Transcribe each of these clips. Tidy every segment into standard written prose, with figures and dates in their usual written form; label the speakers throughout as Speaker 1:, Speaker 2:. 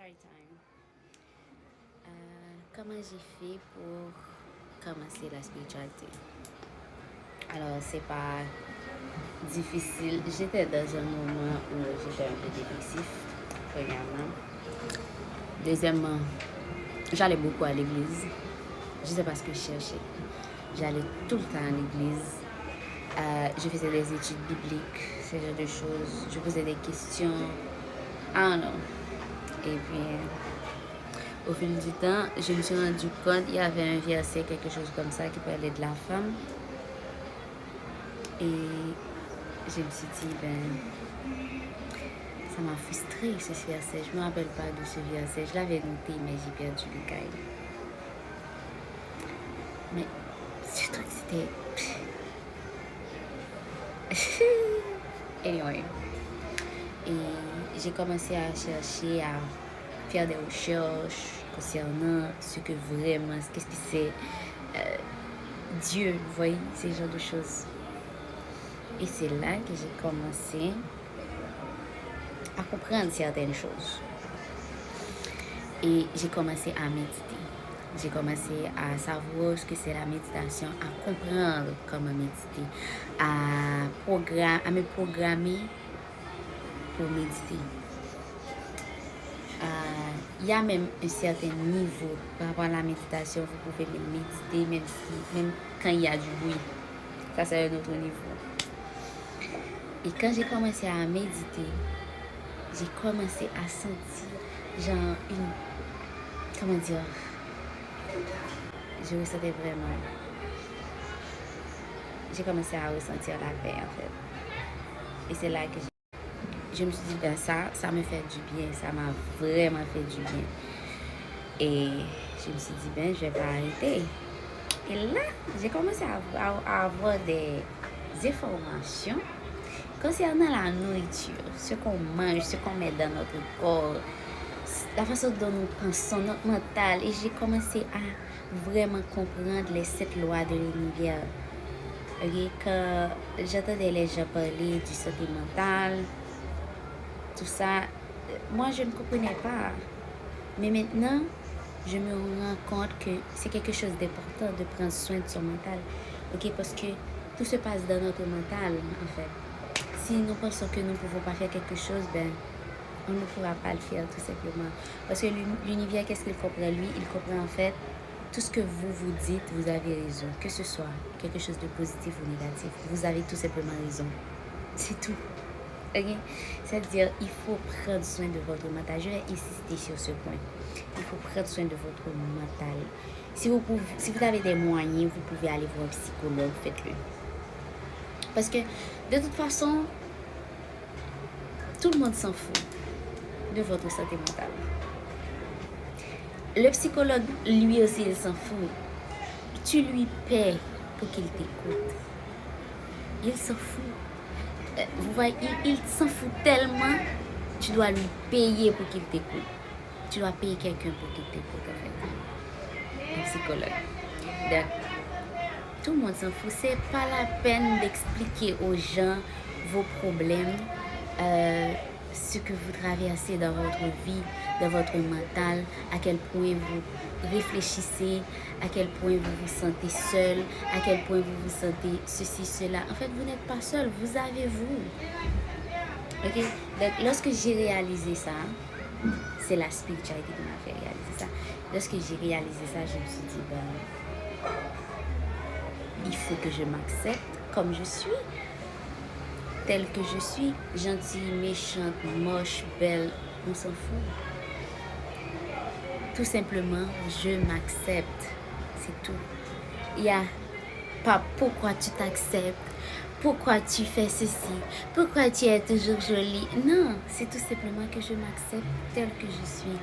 Speaker 1: story time. Comment j'ai fait pour commencer la spiritualité? Alors, c'est pas difficile. J'étais dans un moment où j'étais un peu dépressif, premièrement. Deuxièmement, j'allais beaucoup à l'église. Je sais pas ce que je cherchais. J'allais tout le temps à l'église. Je faisais des études bibliques, ce genre de choses. Je posais des questions. Ah non. Et puis, au fil du temps, je me suis rendu compte qu'il y avait un verset, quelque chose comme ça, qui parlait de la femme. Et je me suis dit, ça m'a frustré ce verset. Je ne me rappelle pas de ce verset. Je l'avais noté, mais j'ai perdu le cahier. Mais ce truc, c'était... Anyway. Et j'ai commencé à chercher, à faire des recherches concernant ce que vraiment, qu'est-ce que c'est Dieu, vous voyez, ce genre de choses. Et c'est là que j'ai commencé à comprendre certaines choses. Et j'ai commencé à méditer. J'ai commencé à savoir ce que c'est la méditation, à comprendre comment méditer, à me programmer pour méditer. Il y a même un certain niveau par rapport à la méditation. Vous pouvez méditer même quand il y a du bruit. Ça, c'est un autre niveau. Et quand j'ai commencé à méditer, j'ai commencé à sentir genre comment dire, je ressentais vraiment, j'ai commencé à ressentir la paix en fait. Et c'est là que je me suis dit, ça me fait du bien, ça m'a vraiment fait du bien. Et je me suis dit, je vais pas arrêter. Et là, j'ai commencé à avoir des informations concernant la nourriture, ce qu'on mange, ce qu'on met dans notre corps, la façon dont nous pensons, notre mental. Et j'ai commencé à vraiment comprendre les 7 lois de l'univers. Okay? Quand j'entendais les gens parler du santé mentale, tout ça, moi je ne comprenais pas. Mais maintenant, je me rends compte que c'est quelque chose d'important de prendre soin de son mental. Okay? Parce que tout se passe dans notre mental, en fait. Si nous pensons que nous ne pouvons pas faire quelque chose, on ne pourra pas le faire tout simplement. Parce que l'univers, qu'est-ce qu'il comprend? Lui, il comprend en fait tout ce que vous dites, vous avez raison. Que ce soit quelque chose de positif ou négatif, vous avez tout simplement raison. C'est tout. Okay? C'est-à-dire, il faut prendre soin de votre mental. Je vais insister sur ce point. Il faut prendre soin de votre mental. Si vous avez des moyens, vous pouvez aller voir un psychologue, faites-le. Parce que, de toute façon, tout le monde s'en fout de votre santé mentale. Le psychologue, lui aussi, il s'en fout. Tu lui paies pour qu'il t'écoute. Il s'en fout. Vous voyez, il s'en fout tellement, tu dois lui payer pour qu'il t'écoute. Tu dois payer quelqu'un pour qu'il t'écoute, en fait. Un psychologue. Donc, tout le monde s'en fout. C'est pas la peine d'expliquer aux gens vos problèmes, ce que vous traversez dans votre vie, dans votre mental, à quel point vous réfléchissez, à quel point vous vous sentez seul, à quel point vous vous sentez ceci, cela. En fait, vous n'êtes pas seul, vous avez vous. Ok? Donc, lorsque j'ai réalisé ça, c'est la spiritualité qui m'a fait réaliser ça. Lorsque j'ai réalisé ça, je me suis dit, il faut que je m'accepte comme je suis, telle que je suis, gentille, méchante, moche, belle, on s'en fout. Tout simplement, je m'accepte, c'est tout. Il n'y a pas pourquoi tu t'acceptes, pourquoi tu fais ceci, pourquoi tu es toujours jolie. Non, c'est tout simplement que je m'accepte telle que je suis.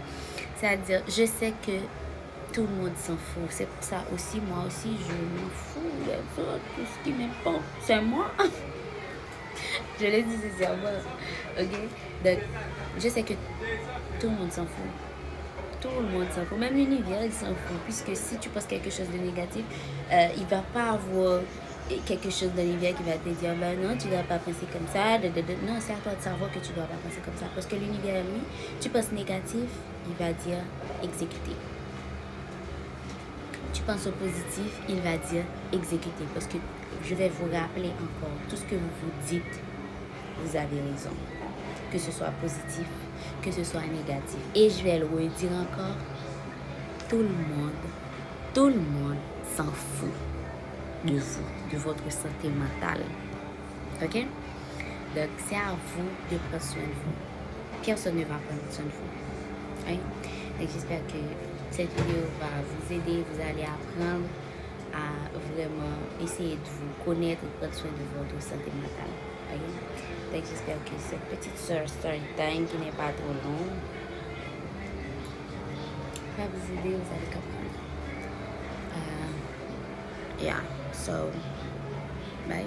Speaker 1: C'est-à-dire, je sais que tout le monde s'en fout. C'est pour ça aussi, moi aussi, je m'en fous des autres. Tout ce qui m'importe, c'est moi. Je l'ai dit sincèrement. Ok? Donc, je sais que tout le monde s'en fout. Tout le monde s'en fout. Même l'univers, il s'en fout. Puisque si tu penses quelque chose de négatif, il va pas avoir quelque chose de l'univers qui va te dire, ben non, tu ne dois pas penser comme ça. Non, c'est à toi de savoir que tu ne dois pas penser comme ça. Parce que l'univers, lui, tu penses négatif, il va dire exécuter. Tu penses au positif, il va dire exécuter. Parce que je vais vous rappeler encore, tout ce que vous vous dites, vous avez raison. Que ce soit positif, que ce soit négatif. Et je vais le redire encore, tout le monde s'en fout de vous, de votre santé mentale. Ok? Donc, c'est à vous de prendre soin de vous. Personne ne va prendre soin de vous. Hein? Donc, j'espère que cette vidéo va vous aider. Vous allez apprendre à vraiment essayer de vous connaître et de prendre soin de votre santé mentale. Ok? Donc, j'espère que cette petite story time qui n'est pas trop longue va vous aider. Vous allez comprendre. Yeah, so bye.